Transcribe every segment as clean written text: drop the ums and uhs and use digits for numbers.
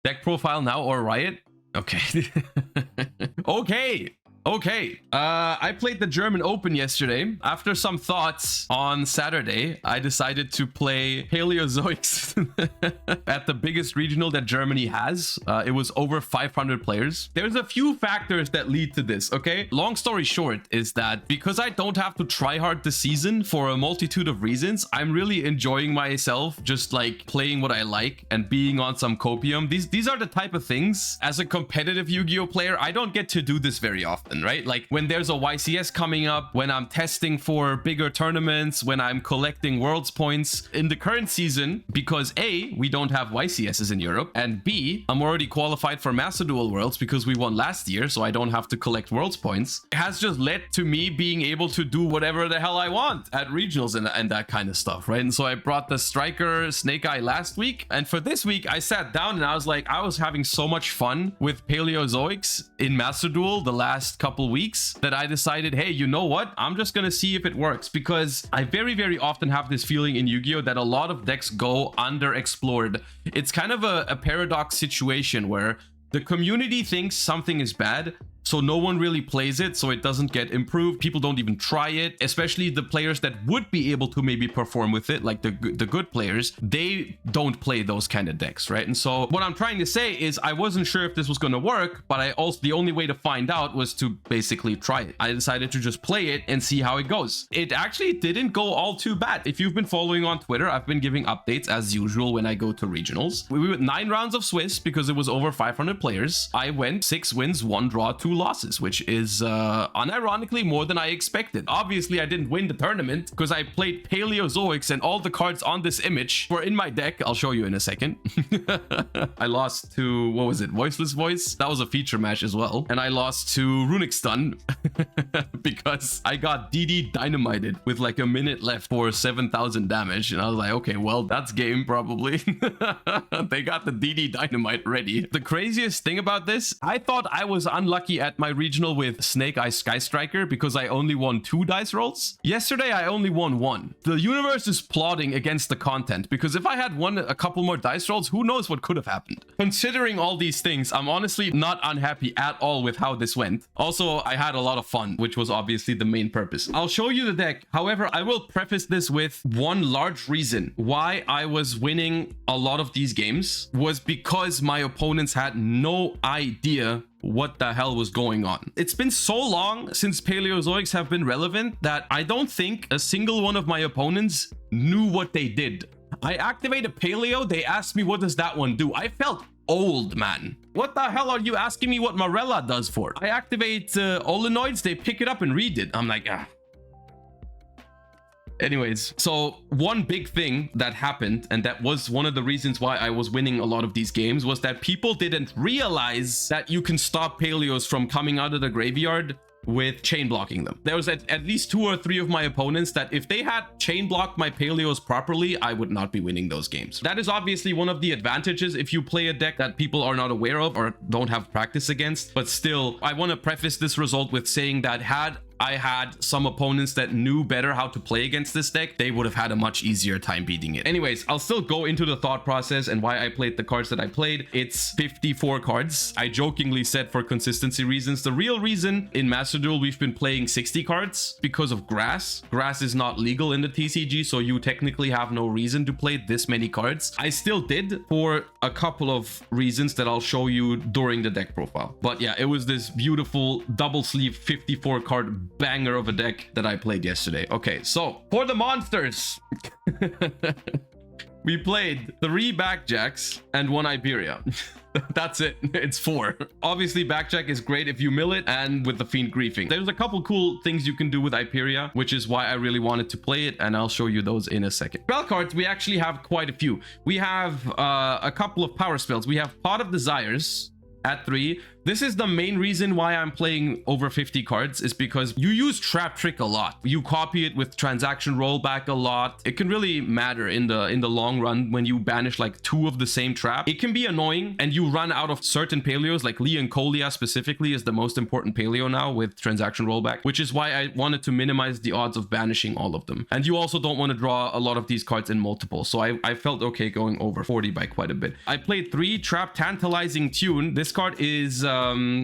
Deck profile now or Riot? Okay. Okay. I played the German Open yesterday. After some thoughts on Saturday, I decided to play Paleozoics at the biggest regional that Germany has. It was over 500 players. There's a few factors that lead to this, okay? Long story short is that because I don't have to try hard this season for a multitude of reasons, I'm really enjoying myself just like playing what I like and being on some copium. These are the type of things as a competitive Yu-Gi-Oh player, I don't get to do this very often. Right? Like when there's a YCS coming up, when I'm testing for bigger tournaments, when I'm collecting worlds points in the current season, because A, we don't have YCSs in Europe, and B, I'm already qualified for Master Duel Worlds because we won last year, so I don't have to collect worlds points. It has just led to me being able to do whatever the hell I want at regionals and that kind of stuff, right? And so I brought the Striker Snake Eye last week, and for this week, I sat down and I was like, I was having so much fun with Paleozoics in Master Duel the last couple weeks that I decided, hey, you know what? I'm just gonna see if it works, because I very often have this feeling in Yu-Gi-Oh that a lot of decks go underexplored. It's kind of a paradox situation where the community thinks something is bad, so no one really plays it, so it doesn't get improved. People don't even try it, especially the players that would be able to maybe perform with it, like the good players, they don't play those kind of decks, right? And so what I'm trying to say is I wasn't sure if this was going to work, but the only way to find out was to basically try it. I decided to just play it and see how it goes. It actually didn't go all too bad. If you've been following on Twitter, I've been giving updates as usual when I go to regionals. We went 9 rounds of Swiss because it was over 500 players. I went 6 wins, 1 draw, 2 losses, which is unironically more than I expected. Obviously, I didn't win the tournament because I played Paleozoics and all the cards on this image were in my deck. I'll show you in a second. I lost to, what was it? Voiceless Voice? That was a feature match as well. And I lost to Runic Stun because I got DD dynamited with like a minute left for 7,000 damage. And I was like, okay, well, that's game probably. They got the DD dynamite ready. The craziest thing about this, I thought I was unlucky at my regional with Snake Eye Sky Striker because I only won 2 dice rolls. Yesterday, I only won 1. The universe is plotting against the content because if I had won a couple more dice rolls, who knows what could have happened. Considering all these things, I'm honestly not unhappy at all with how this went. Also, I had a lot of fun, which was obviously the main purpose. I'll show you the deck. However, I will preface this with one large reason why I was winning a lot of these games was because my opponents had no idea what the hell was going on. It's been so long since Paleozoics have been relevant that I don't think a single one of my opponents knew what they did. I activate a Paleo, they asked me what does that one do. I felt old, man. What the hell are you asking me what Morella does for? I activate Olenoids, they pick it up and read it. I'm like, ah. Anyways, so one big thing that happened, and that was one of the reasons why I was winning a lot of these games, was that people didn't realize that you can stop Paleos from coming out of the graveyard with chain blocking them. There was at least 2 or 3 of my opponents that if they had chain blocked my Paleos properly, I would not be winning those games. That is obviously one of the advantages if you play a deck that people are not aware of or don't have practice against. But still, I want to preface this result with saying that had I had some opponents that knew better how to play against this deck, they would have had a much easier time beating it. Anyways, I'll still go into the thought process and why I played the cards that I played. It's 54 cards. I jokingly said for consistency reasons. The real reason in Master Duel we've been playing 60 cards because of grass. Grass is not legal in the TCG, so you technically have no reason to play this many cards. I still did for a couple of reasons that I'll show you during the deck profile. But yeah, it was this beautiful double sleeve 54 card banger of a deck that I played yesterday. Okay, so for the monsters, we played 3 Backjacks and 1 Iberia. That's it. It's 4. Obviously, Backjack is great if you mill it and with the Fiend Griefing. There's a couple cool things you can do with Iberia, which is why I really wanted to play it, and I'll show you those in a second. Spell cards, we actually have quite a few. We have a couple of power spells. We have Pot of Desires at 3. This is the main reason why I'm playing over 50 cards, is because you use Trap Trick a lot. You copy it with Transaction Rollback a lot. It can really matter in the long run when you banish like 2 of the same trap. It can be annoying and you run out of certain paleos, like Leoncolia specifically is the most important paleo now with Transaction Rollback, which is why I wanted to minimize the odds of banishing all of them. And you also don't want to draw a lot of these cards in multiple. So I felt okay going over 40 by quite a bit. I played 3 Trap Tantalizing Tune. This card is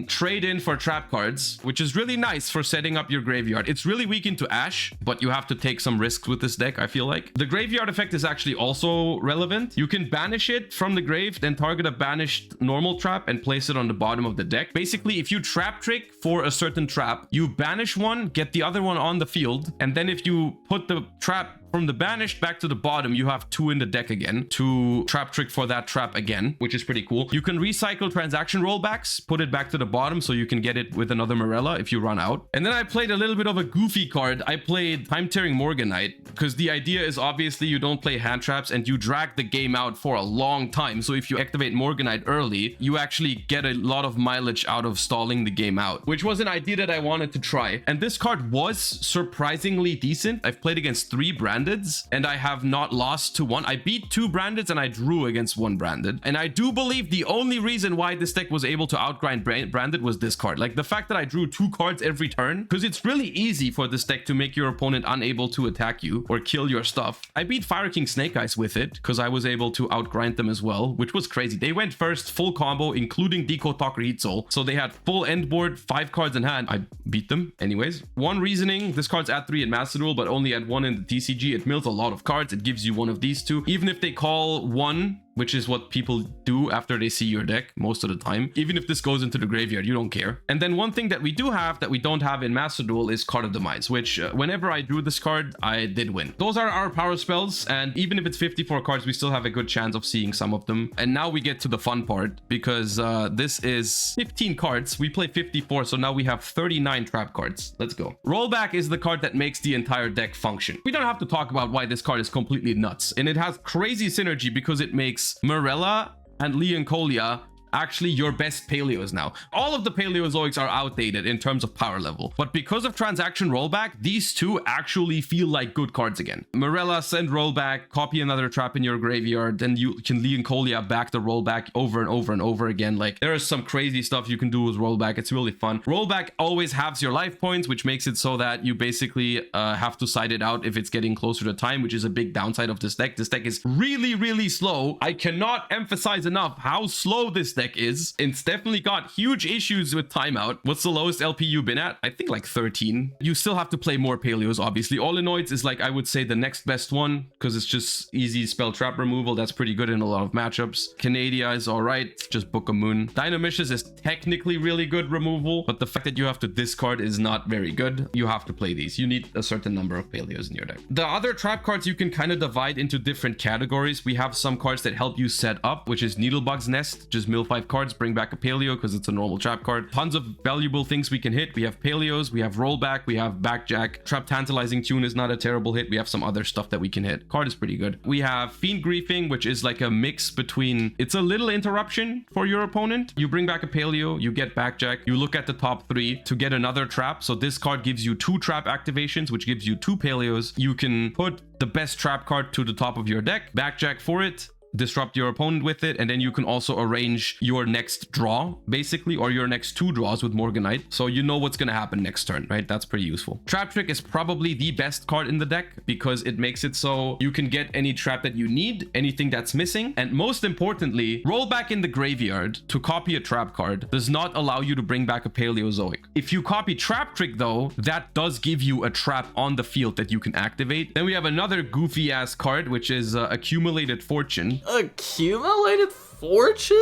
trade in for trap cards, which is really nice for setting up your graveyard. It's really weak into Ash, but you have to take some risks with this deck, I feel like. The graveyard effect is actually also relevant. You can banish it from the grave, then target a banished normal trap and place it on the bottom of the deck. Basically, if you Trap Trick for a certain trap, you banish one, get the other one on the field, and then if you put the trap from the banished back to the bottom, you have 2 in the deck again to Trap Trick for that trap again, which is pretty cool. You can recycle Transaction Rollbacks, put it back to the bottom so you can get it with another Morella if you run out. And then I played a little bit of a goofy card. I played Time Tearing Morganite, because the idea is obviously you don't play hand traps and you drag the game out for a long time. So if you activate Morganite early, you actually get a lot of mileage out of stalling the game out, which was an idea that I wanted to try. And this card was surprisingly decent. I've played against 3 brandeds and I have not lost to 1. I beat 2 brandeds and I drew against 1 branded. And I do believe the only reason why this deck was able to outgrind branded was this card. Like the fact that I drew 2 cards every turn, because it's really easy for this deck to make your opponent unable to attack you or kill your stuff. I beat Fire King Snake Eyes with it because I was able to outgrind them as well, which was crazy. They went first full combo, including Deco Talk Heat Soul. So they had full end board, 5 cards in hand. I beat them anyways. One reasoning, this card's at 3 in Master Duel, but only at 1 in the TCG. It mills a lot of cards. It gives you one of these 2. Even if they call 1, which is what people do after they see your deck most of the time. Even if this goes into the graveyard, you don't care. And then one thing that we do have that we don't have in Master Duel is Card of Demise, which whenever I drew this card, I did win. Those are our power spells, and even if it's 54 cards, we still have a good chance of seeing some of them. And now we get to the fun part, because this is 15 cards. We play 54, so now we have 39 trap cards. Let's go. Rollback is the card that makes the entire deck function. We don't have to talk about why this card is completely nuts, and it has crazy synergy because it makes Morella and Leoncolia actually your best paleos now. All of the Paleozoics are outdated in terms of power level, but because of Transaction Rollback, these 2 actually feel like good cards again. Morella, send rollback, copy another trap in your graveyard, then you can Leoncolia back the rollback over and over and over again. Like, there is some crazy stuff you can do with rollback. It's really fun. Rollback always halves your life points, which makes it so that you basically have to side it out if it's getting closer to time, which is a big downside of this deck. This deck is really, really slow. I cannot emphasize enough how slow this deck is. It's definitely got huge issues with timeout. What's the lowest LP you've been at? I think like 13. You still have to play more paleos, obviously. Allinoids is like, I would say, the next best one because it's just easy spell trap removal. That's pretty good in a lot of matchups. Canadia is all right. Just Book of Moon. Dynamishes is technically really good removal, but the fact that you have to discard is not very good. You have to play these. You need a certain number of paleos in your deck. The other trap cards you can kind of divide into different categories. We have some cards that help you set up, which is Needlebug's Nest. Just mill 5 cards, bring back a paleo because it's a normal trap card. Tons of valuable things we can hit. We have paleos, we have rollback, we have backjack. Trap Tantalizing Tune is not a terrible hit. We have some other stuff that we can hit. Card is pretty good. We have Fiend Griefing, which is like a mix between, it's a little interruption for your opponent. You bring back a paleo, you get backjack, you look at the top 3 to get another trap. So this card gives you 2 trap activations, which gives you 2 paleos. You can put the best trap card to the top of your deck, backjack for it, disrupt your opponent with it, and then you can also arrange your next draw basically, or your next 2 draws with Morganite, so you know what's gonna happen next turn, right? That's pretty useful. Trap Trick is probably the best card in the deck because it makes it so you can get any trap that you need, anything that's missing, and most importantly, rollback in the graveyard to copy a trap card does not allow you to bring back a Paleozoic. If you copy Trap Trick though, that does give you a trap on the field that you can activate. Then we have another goofy ass card, which is Accumulated Fortune. Accumulated Fortune?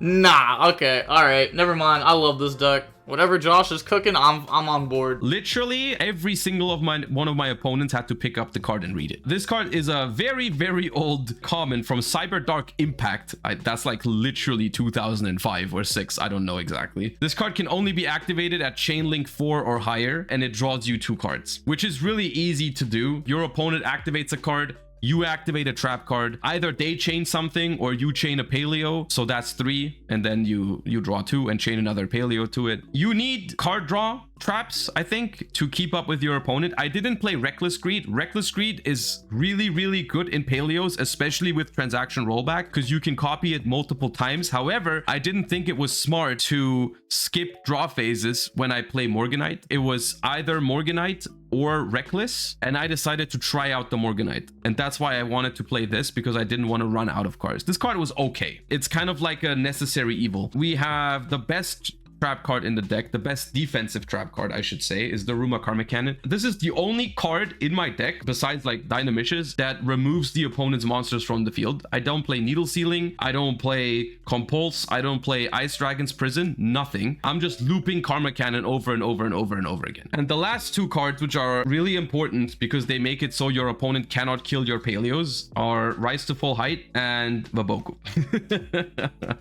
Nah, okay, alright, never mind. I love this deck. Whatever Josh is cooking, I'm on board. Literally every single one of my opponents had to pick up the card and read it. This card is a very, very old common from Cyber Dark Impact. That's like literally 2005 or 6. I don't know exactly. This card can only be activated at Chain Link 4 or higher, and it draws you 2 cards, which is really easy to do. Your opponent activates a card, you activate a trap card. Either they chain something or you chain a Paleo. So that's 3. And then you draw 2 and chain another Paleo to it. You need card draw traps, I think, to keep up with your opponent. I didn't play Reckless Greed. Reckless Greed is really, really good in Paleos, especially with transaction rollback, because you can copy it multiple times. However, I didn't think it was smart to skip draw phases when I play Morganite. It was either Morganite or Reckless, and I decided to try out the Morganite. And that's why I wanted to play this, because I didn't want to run out of cards. This card was okay. It's kind of like a necessary evil. We have the best trap card in the deck, the best defensive trap card, I should say, is the Ruma Karma Cannon. This is the only card in my deck, besides like Dynamishes, that removes the opponent's monsters from the field. I don't play Needle Sealing, I don't play Compulse, I don't play Ice Dragon's Prison, nothing. I'm just looping Karma Cannon over and over and over and over again. And the last 2 cards, which are really important because they make it so your opponent cannot kill your Paleos, are Rise to Full Height and Vaboku.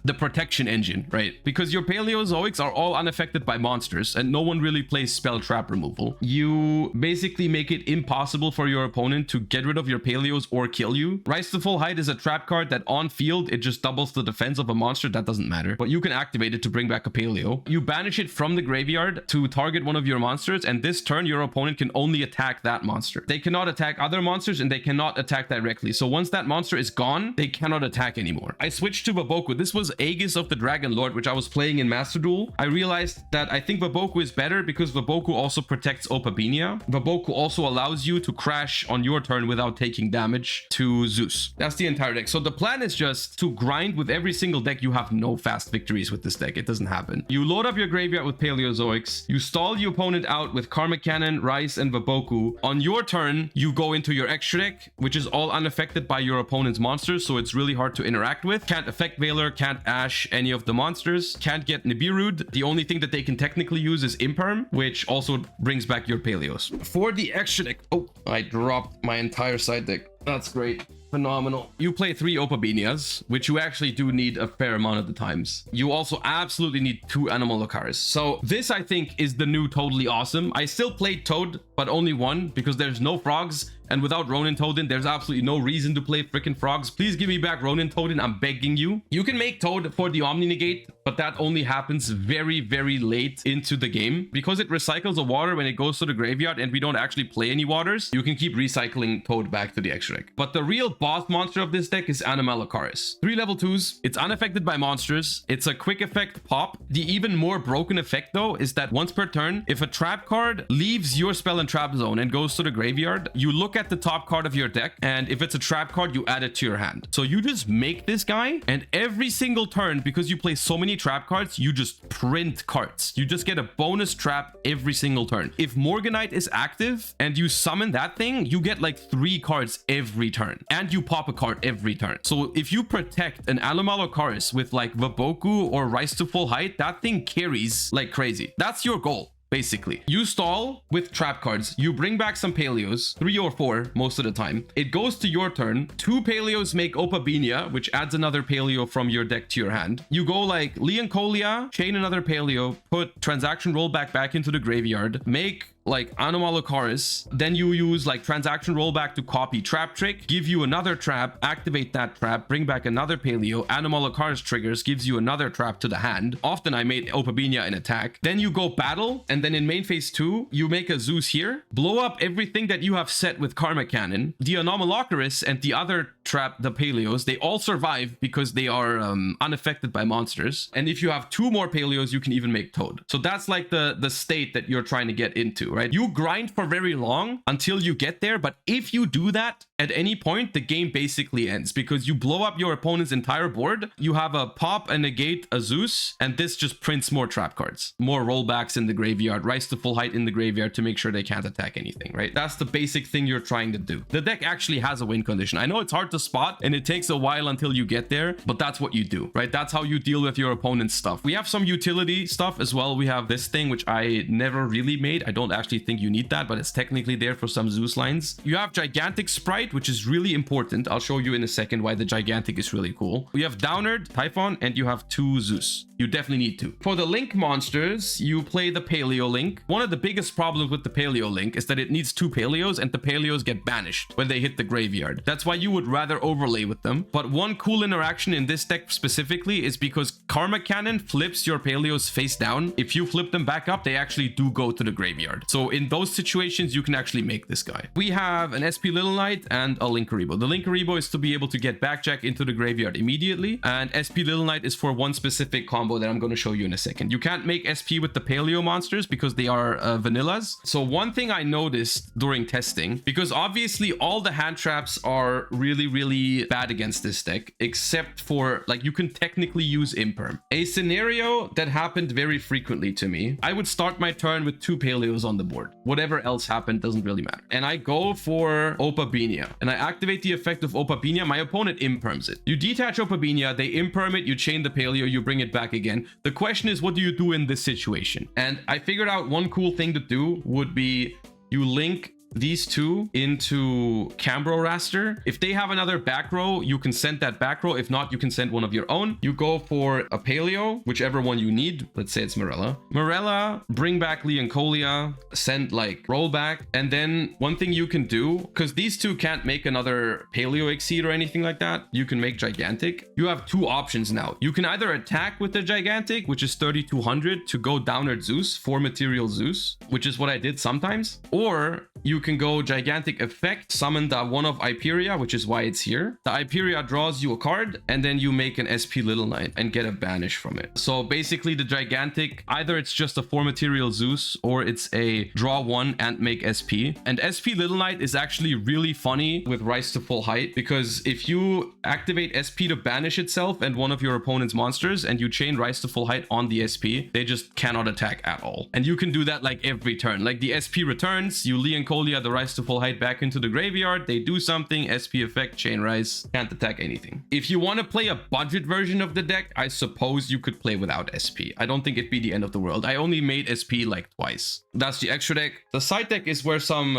The protection engine, right? Because your Paleozoics are all unaffected by monsters and no one really plays spell trap removal. You basically make it impossible for your opponent to get rid of your Paleos or kill you. Rise to Full Height is a trap card that on field, it just doubles the defense of a monster. That doesn't matter, but you can activate it to bring back a Paleo. You banish it from the graveyard to target one of your monsters, and this turn your opponent can only attack that monster. They cannot attack other monsters and they cannot attack directly. So once that monster is gone, they cannot attack anymore. I switched to Vaboku. This was Aegis of the Dragon Lord, which I was playing in Master Duel. I realized that I think Vaboku is better because Vaboku also protects Opabinia. Vaboku also allows you to crash on your turn without taking damage to Zeus. That's the entire deck. So the plan is just to grind with every single deck. You have no fast victories with this deck. It doesn't happen. You load up your graveyard with Paleozoics. You stall your opponent out with Karma Cannon, Rice, and Vaboku. On your turn, you go into your extra deck, which is all unaffected by your opponent's monsters, so it's really hard to interact with. Can't affect Veiler, can't Ash any of the monsters, can't get Nibiru'd. The only thing that they can technically use is Imperm, which also brings back your Paleos. For the extra deck, oh, I dropped my entire side deck. That's great. Phenomenal. You play 3 Opabinias, which you actually do need a fair amount of the times. You also absolutely need 2 Animal Lucaris. So this, I think, is the new totally awesome. I still played Toad, but only 1 because there's no frogs. And without Ronin Toadin, there's absolutely no reason to play freaking frogs. Please give me back Ronin Toadin, I'm begging you. You can make Toad for the Omni Negate, but that only happens very, very late into the game. Because it recycles a water when it goes to the graveyard and we don't actually play any waters, you can keep recycling Toad back to the extra deck. But the real boss monster of this deck is Animalocaris. 3 level 2s, it's unaffected by monsters, it's a quick effect pop. The even more broken effect though is that once per turn, if a trap card leaves your spell and trap zone and goes to the graveyard, you look at the top card of your deck, and if it's a trap card, you add it to your hand. So you just make this guy, and every single turn, because you play so many trap cards, you just print cards. You just get a bonus trap every single turn. If Morganite is active and you summon that thing, you get like 3 cards every turn, and you pop a card every turn. So if you protect an Animalocaris with like Vaboku or Rise to Full Height, that thing carries like crazy. That's your goal. Basically, you stall with trap cards, you bring back some Paleos, 3 or 4 most of the time. It goes to your turn. 2 Paleos make Opabinia, which adds another Paleo from your deck to your hand. You go like Leoncolia, chain another Paleo, put transaction rollback back into the graveyard, make like Animalocaris, then you use like transaction rollback to copy Trap Trick, give you another trap, activate that trap, bring back another Paleo, Animalocaris triggers, gives you another trap to the hand. Often I made Opabinia an attack. Then you go battle, and then in main phase 2, you make a Zeus here, blow up everything that you have set with Karma Cannon. The Anomalocaris and the other trap, the Paleos, they all survive because they are unaffected by monsters. And if you have 2 more Paleos, you can even make Toad. So that's like the state that you're trying to get into, right? You grind for very long until you get there, but if you do that at any point, the game basically ends because you blow up your opponent's entire board. You have a pop, a negate, a Zeus, and this just prints more trap cards, more rollbacks in the graveyard, Rise to Full Height in the graveyard to make sure they can't attack anything, right? That's the basic thing you're trying to do. The deck actually has a win condition. I know it's hard to spot and it takes a while until you get there, but that's what you do, right? That's how you deal with your opponent's stuff. We have some utility stuff as well. We have this thing, which I never really made. I don't actually actually think you need that, but it's technically there for some Zeus lines. You have Gigantic Sprite, which is really important. I'll show you in a second why the Gigantic is really cool. You have Downerd, Typhon, and you have 2 Zeus. You definitely need to. For the Link monsters, you play the Paleo Link. One of the biggest problems with the Paleo Link is that it needs 2 Paleos, and the Paleos get banished when they hit the graveyard. That's why you would rather overlay with them. But one cool interaction in this deck specifically is because Karma Cannon flips your Paleos face down. If you flip them back up, they actually do go to the graveyard. So in those situations, you can actually make this guy. We have an SP Little Knight and a Linkaribo. The Linkaribo is to be able to get Backjack into the graveyard immediately, and SP Little Knight is for one specific combo that I'm going to show you in a second. You can't make SP with the Paleo monsters because they are vanillas. So one thing I noticed during testing, because obviously all the hand traps are really bad against this deck, except for, like, you can technically use Imperm. A scenario that happened very frequently to me, I would start my turn with 2 Paleos on the board. Whatever else happened doesn't really matter. And I go for Opabinia, and I activate the effect of Opabinia. My opponent Imperms it. You detach Opabinia, they Imperm it, you chain the Paleo, you bring it back again. The question is, what do you do in this situation? And I figured out one cool thing to do would be you link these 2 into Cambro Raster. If they have another back row, you can send that back row. If not, you can send one of your own. You go for a Paleo, whichever one you need. Let's say it's Morella. Morella, bring back Leoncolia, send like rollback. And then one thing you can do, because these 2 can't make another Paleo Exceed or anything like that, you can make Gigantic. You have 2 options now. You can either attack with the Gigantic, which is 3200 to go Downerd Zeus, 4 material Zeus, which is what I did sometimes, or you can go Gigantic Effect, summon the one of Iperia, which is why it's here. The Iperia draws you a card, and then you make an SP Little Knight and get a banish from it. So basically the Gigantic, either it's just a 4 material Zeus, or it's a draw 1 and make SP. And SP Little Knight is actually really funny with Rise to Full Height, because if you activate SP to banish itself and one of your opponent's monsters, and you chain Rise to Full Height on the SP, they just cannot attack at all. And you can do that like every turn. Like the SP returns, you Leoncolia the Rise to Full Height back into the graveyard, they do something, SP effect, chain Rise, can't attack anything. If you want to play a budget version of the deck, I suppose you could play without SP. I don't think it'd be the end of the world. I only made SP like twice. That's the extra deck. The side deck is where some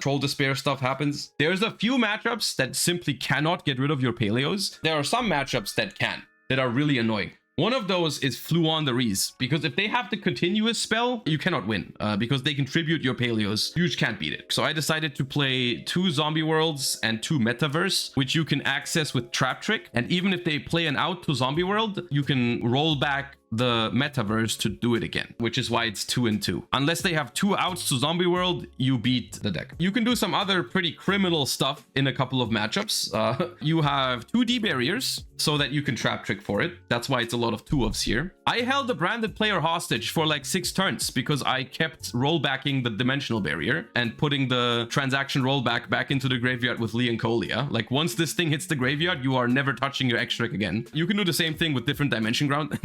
Troll Despair stuff happens. There's a few matchups that simply cannot get rid of your Paleos. There are some matchups that can, that are really annoying. One of those is Fluon the Reese, because if they have the continuous spell, you cannot win, because they contribute your Paleos. You just can't beat it. So I decided to play 2 Zombie Worlds and 2 Metaverse, which you can access with Trap Trick. And even if they play an out to Zombie World, you can roll back the Metaverse to do it again, which is why it's 2 and 2. Unless they have 2 outs to Zombie World, you beat the deck. You can do some other pretty criminal stuff in a couple of matchups. You have 2 D barriers so that you can Trap Trick for it. That's why it's a lot of 2-ofs here. I held the branded player hostage for like 6 turns because I kept rollbacking the dimensional barrier and putting the transaction rollback back into the graveyard with Leoncolia. Like once this thing hits the graveyard, you are never touching your X-Trick again. You can do the same thing with different dimension ground.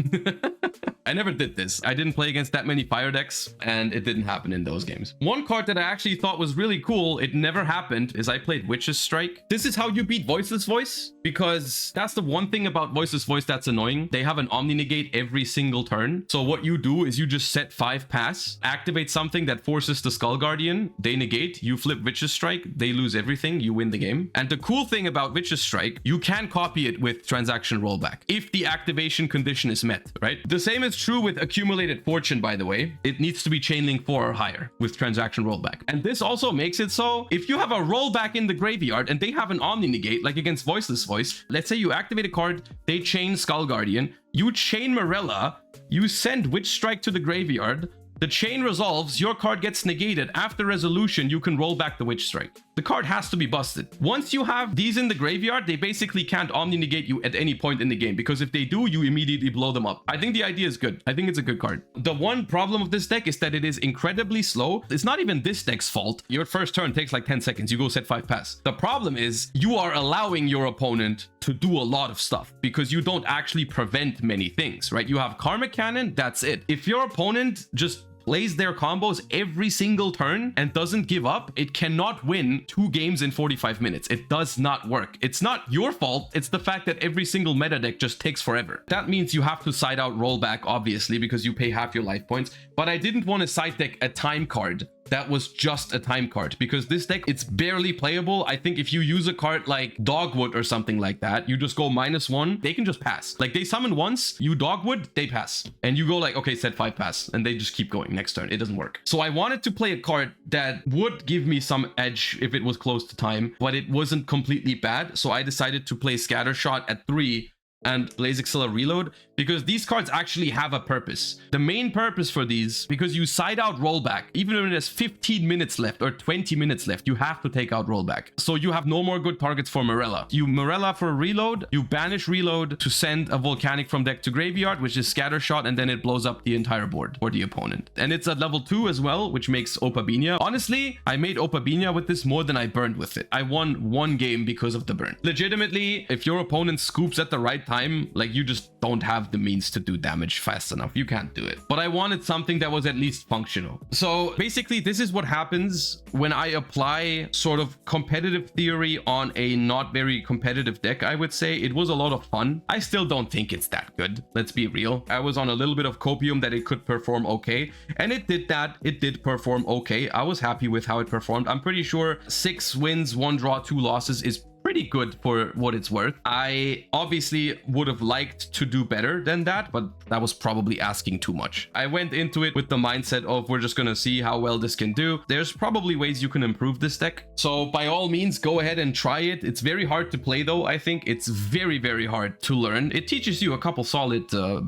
I never did this. I didn't play against that many fire decks, and it didn't happen in those games. One card that I actually thought was really cool, it never happened, is I played Witch's Strike. This is how you beat Voiceless Voice, because that's the one thing about Voiceless Voice that's annoying. They have an Omni Negate every single turn. So what you do is you just set 5 pass, activate something that forces the Skull Guardian, they negate, you flip Witch's Strike, they lose everything, you win the game. And the cool thing about Witch's Strike, you can copy it with transaction rollback if the activation condition is met, right? The same is true with Accumulated Fortune, by the way. It needs to be Chainlink 4 or higher with transaction rollback. And this also makes it so if you have a rollback in the graveyard and they have an Omni Negate, like against Voiceless Voice, let's say you activate a card, they chain Skull Guardian, you chain Morella, you send Witch Strike to the graveyard, the chain resolves, your card gets negated. After resolution, you can roll back the Witch Strike. The card has to be busted. Once you have these in the graveyard, they basically can't Omni Negate you at any point in the game, because if they do, you immediately blow them up. I think the idea is good. I think it's a good card. The one problem of this deck is that it is incredibly slow. It's not even this deck's fault. Your first turn takes like 10 seconds. You go set 5 pass. The problem is you are allowing your opponent to do a lot of stuff because you don't actually prevent many things, right? You have Karma Cannon, that's it. If your opponent just plays their combos every single turn and doesn't give up, it cannot win 2 games in 45 minutes. It does not work. It's not your fault. It's the fact that every single meta deck just takes forever. That means you have to side out rollback, obviously, because you pay half your life points. But I didn't want to side deck a time card that was just a time card, because this deck, it's barely playable. I think if you use a card like Dogwood or something like that, you just go -1, they can just pass. Like, they summon once, you Dogwood, they pass. And you go like, okay, set 5 pass. And they just keep going next turn. It doesn't work. So I wanted to play a card that would give me some edge if it was close to time, but it wasn't completely bad. So I decided to play Scattershot at 3 and Blaze Axilla Reload, because these cards actually have a purpose. The main purpose for these, because you side out rollback, even when there's 15 minutes left or 20 minutes left, you have to take out rollback. So you have no more good targets for Morella. You Morella for a reload, you banish reload to send a Volcanic from deck to graveyard, which is Scattershot, and then it blows up the entire board for the opponent. And it's at level 2 as well, which makes Opabinia. Honestly, I made Opabinia with this more than I burned with it. I won 1 game because of the burn. Legitimately, if your opponent scoops at the right time, like, you just don't have the means to do damage fast enough. You can't do it. But I wanted something that was at least functional. So basically, this is what happens when I apply sort of competitive theory on a not very competitive deck, I would say. It was a lot of fun. I still don't think it's that good. Let's be real. I was on a little bit of copium that it could perform okay, and it did that. It did perform okay. I was happy with how it performed. I'm pretty sure 6 wins, 1 draw, 2 losses is pretty good for what it's worth. I obviously would have liked to do better than that, but that was probably asking too much. I went into it with the mindset of, we're just gonna see how well this can do. There's probably ways you can improve this deck, so by all means, go ahead and try it. It's very hard to play though. I think it's very, very hard to learn. It teaches you a couple solid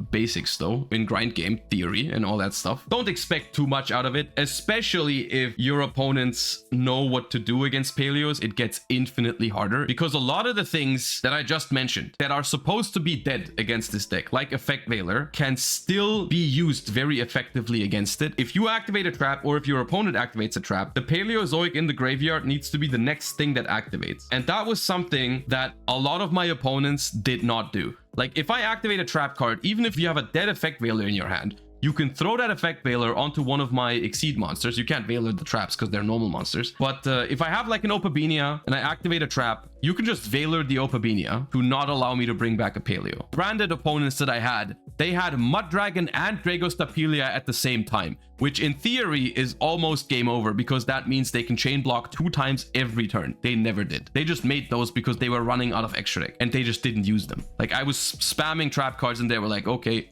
basics though, in grind game theory and all that stuff. Don't expect too much out of it, especially if your opponents know what to do against Paleos. It gets infinitely harder, because a lot of the things that I just mentioned that are supposed to be dead against this deck, like Effect Veiler, can still be used very effectively against it. If you activate a trap, or if your opponent activates a trap, the Paleozoic in the graveyard needs to be the next thing that activates. And that was something that a lot of my opponents did not do. Like, if I activate a trap card, even if you have a dead Effect Veiler in your hand, you can throw that Effect Veiler onto one of my Exceed monsters. You can't Veiler the traps because they're normal monsters. But if I have like an Opabinia and I activate a trap, you can just Veiler the Opabinia to not allow me to bring back a Paleo. Branded opponents that I had, they had Mud Dragon and Dragostapelia at the same time, which in theory is almost game over, because that means they can chain block 2 times every turn. They never did. They just made those because they were running out of extra deck and they just didn't use them. Like, I was spamming trap cards and they were like, okay,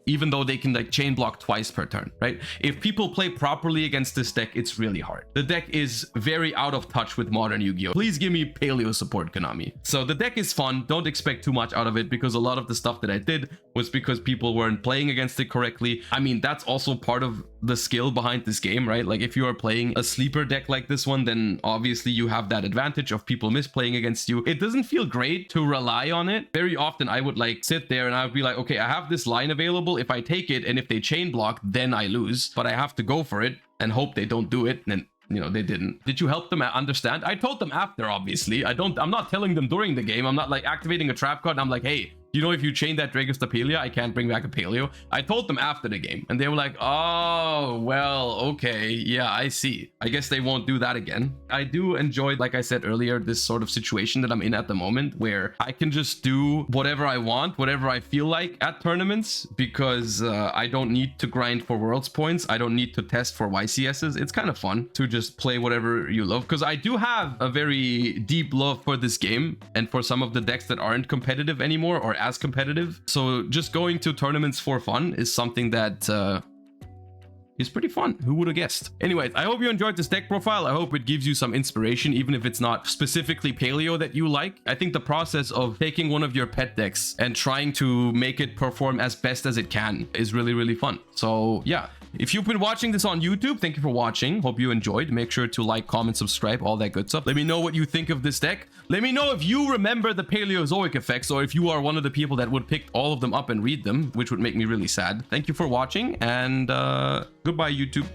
even though they can like chain block twice per turn, right? If people play properly against this deck, it's really hard. The deck is very out of touch with modern Yu-Gi-Oh! Please give me Paleo support, Konami. So the deck is fun. Don't expect too much out of it, because a lot of the stuff that I did was because people weren't playing against it correctly. I mean, that's also part of the skill behind this game, right? Like, if you are playing a sleeper deck like this one, then obviously you have that advantage of people misplaying against you. It doesn't feel great to rely on it. Very often I would like sit there and I would be like, okay, I have this line available. If I take it and if they chain block, then I lose, but I have to go for it and hope they don't do it. And then, you know, they didn't. Did you help them understand? I told them after, obviously. I'm not telling them during the game. I'm not like activating a trap card and I'm like, hey, you know, if you chain that Dragostapelia, I can't bring back a Paleo. I told them after the game and they were like, oh, well, okay. Yeah, I see. I guess they won't do that again. I do enjoy, like I said earlier, this sort of situation that I'm in at the moment, where I can just do whatever I want, whatever I feel like at tournaments, because I don't need to grind for Worlds points. I don't need to test for YCSs. It's kind of fun to just play whatever you love, because I do have a very deep love for this game and for some of the decks that aren't competitive anymore, or as competitive. So just going to tournaments for fun is something that is pretty fun. Who would have guessed? Anyways, I hope you enjoyed this deck profile. I hope it gives you some inspiration, even if it's not specifically Paleo that you like. I think the process of taking one of your pet decks and trying to make it perform as best as it can is really, really fun. So yeah, if you've been watching this on YouTube, thank you for watching. Hope you enjoyed. Make sure to like, comment, subscribe, all that good stuff. Let me know what you think of this deck. Let me know if you remember the Paleozoic effects, or if you are one of the people that would pick all of them up and read them, which would make me really sad. Thank you for watching, and goodbye, YouTube.